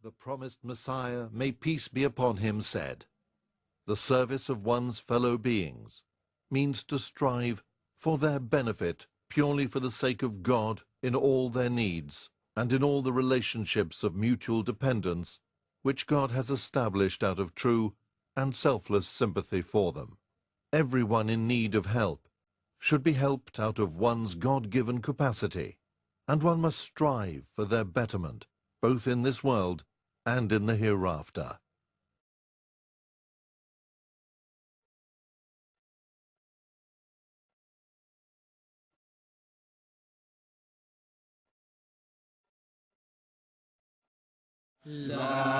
The promised Messiah, may peace be upon him, said, "The service of one's fellow beings means to strive for their benefit purely for the sake of God in all their needs and in all the relationships of mutual dependence which God has established out of true and selfless sympathy for them. Everyone in need of help should be helped out of one's God-given capacity, and one must strive for their betterment, both in this world and in the hereafter." La